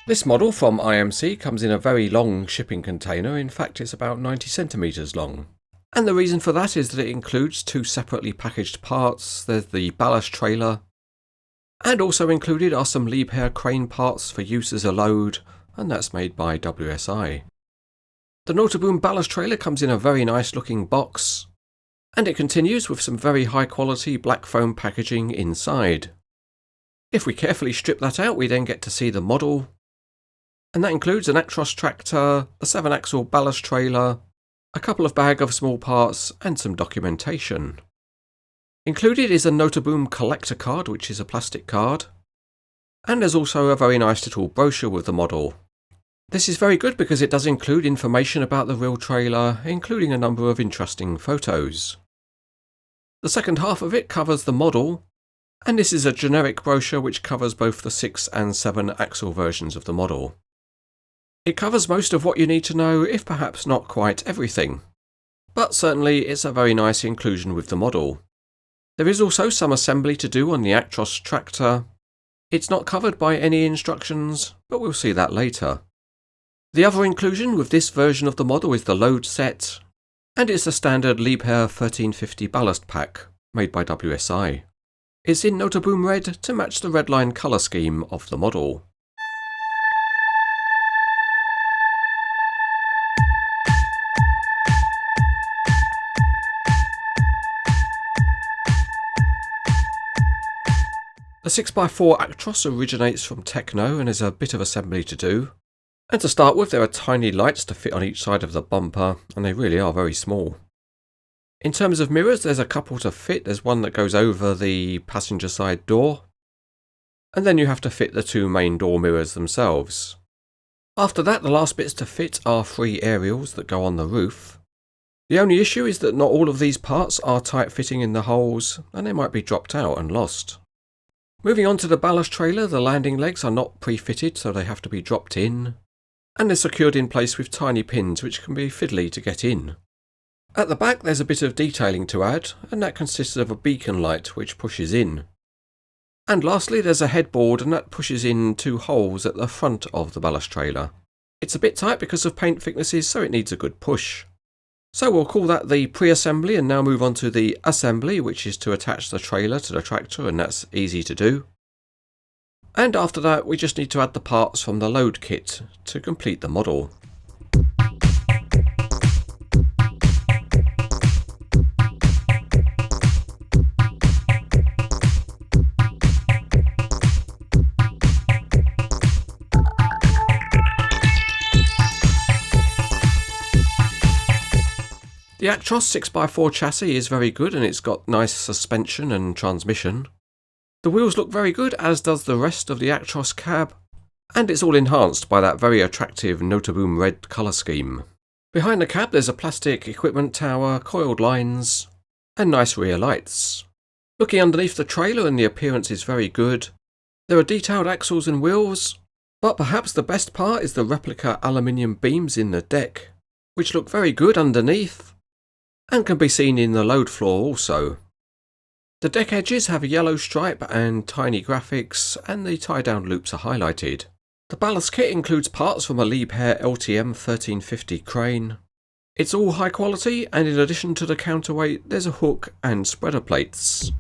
This model from IMC comes in a very long shipping container. In fact, it's about 90 centimeters long. And the reason for that is that it includes two separately packaged parts. There's the ballast trailer, and also included are some Liebherr crane parts for use as a load, and that's made by WSI. The Nooteboom ballast trailer comes in a very nice looking box, and it continues with some very high quality black foam packaging inside. If we carefully strip that out, we then get to see the model, and that includes an Actros tractor, a 7-axle ballast trailer, a couple of bag of small parts, and some documentation. Included is a Nooteboom collector card, which is a plastic card, and there's also a very nice little brochure with the model. This is very good because it does include information about the real trailer, including a number of interesting photos. The second half of it covers the model, and this is a generic brochure which covers both the 6 and 7 axle versions of the model. It covers most of what you need to know, if perhaps not quite everything, but certainly it's a very nice inclusion with the model. There is also some assembly to do on the Actros tractor. It's not covered by any instructions, but we'll see that later. The other inclusion with this version of the model is the load set, and it's a standard Liebherr 1350 ballast pack, made by WSI. It's in Nooteboom red to match the red line colour scheme of the model. The 6x4 Actros originates from Techno and is a bit of assembly to do. And to start with, there are tiny lights to fit on each side of the bumper, and they really are very small. In terms of mirrors, there's a couple to fit. There's one that goes over the passenger side door, and then you have to fit the two main door mirrors themselves. After that, the last bits to fit are 3 aerials that go on the roof. The only issue is that not all of these parts are tight fitting in the holes, and they might be dropped out and lost. Moving on to the ballast trailer, the landing legs are not pre-fitted, so they have to be dropped in, and they're secured in place with tiny pins which can be fiddly to get in. At the back there's a bit of detailing to add, and that consists of a beacon light which pushes in. And lastly there's a headboard, and that pushes in 2 holes at the front of the ballast trailer. It's a bit tight because of paint thicknesses, so it needs a good push. So we'll call that the pre-assembly and now move on to the assembly, which is to attach the trailer to the tractor, and that's easy to do. And after that we just need to add the parts from the load kit to complete the model. The Actros 6x4 chassis is very good, and it's got nice suspension and transmission. The wheels look very good, as does the rest of the Actros cab, and it's all enhanced by that very attractive Nooteboom red colour scheme. Behind the cab there's a plastic equipment tower, coiled lines, and nice rear lights. Looking underneath the trailer, and the appearance is very good. There are detailed axles and wheels, but perhaps the best part is the replica aluminium beams in the deck, which look very good underneath, and can be seen in the load floor also. The deck edges have a yellow stripe and tiny graphics, and the tie-down loops are highlighted. The ballast kit includes parts from a Liebherr LTM 1350 crane. It's all high quality, and in addition to the counterweight there's a hook and spreader plates.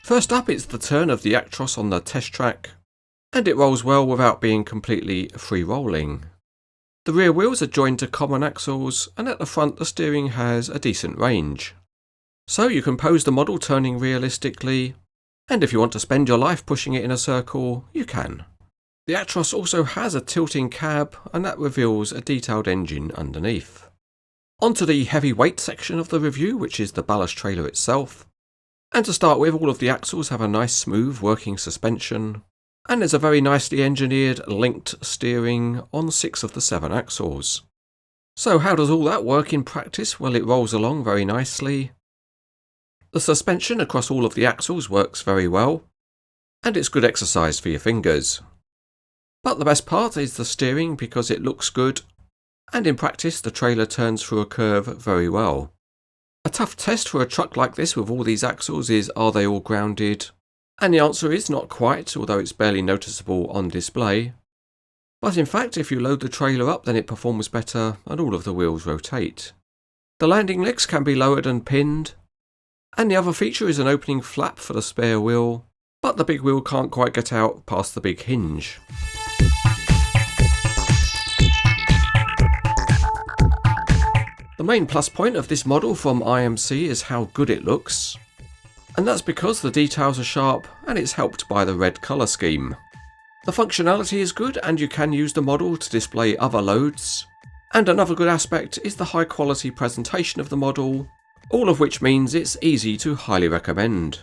First up, it's the turn of the Actros on the test track, and it rolls well without being completely free rolling. The rear wheels are joined to common axles, and at the front the steering has a decent range. So you can pose the model turning realistically, and if you want to spend your life pushing it in a circle, you can. The Actros also has a tilting cab, and that reveals a detailed engine underneath. Onto the heavyweight section of the review, which is the ballast trailer itself. And to start with, all of the axles have a nice smooth working suspension, and there's a very nicely engineered linked steering on 6 of the 7 axles. So how does all that work in practice? Well, it rolls along very nicely. The suspension across all of the axles works very well, and it's good exercise for your fingers. But the best part is the steering, because it looks good, and in practice the trailer turns through a curve very well. A tough test for a truck like this with all these axles is, are they all grounded? And the answer is not quite, although it's barely noticeable on display. But in fact, if you load the trailer up, then it performs better and all of the wheels rotate. The landing legs can be lowered and pinned, and the other feature is an opening flap for the spare wheel, but the big wheel can't quite get out past the big hinge. The main plus point of this model from IMC is how good it looks, and that's because the details are sharp and it's helped by the red colour scheme. The functionality is good and you can use the model to display other loads, and another good aspect is the high quality presentation of the model, all of which means it's easy to highly recommend.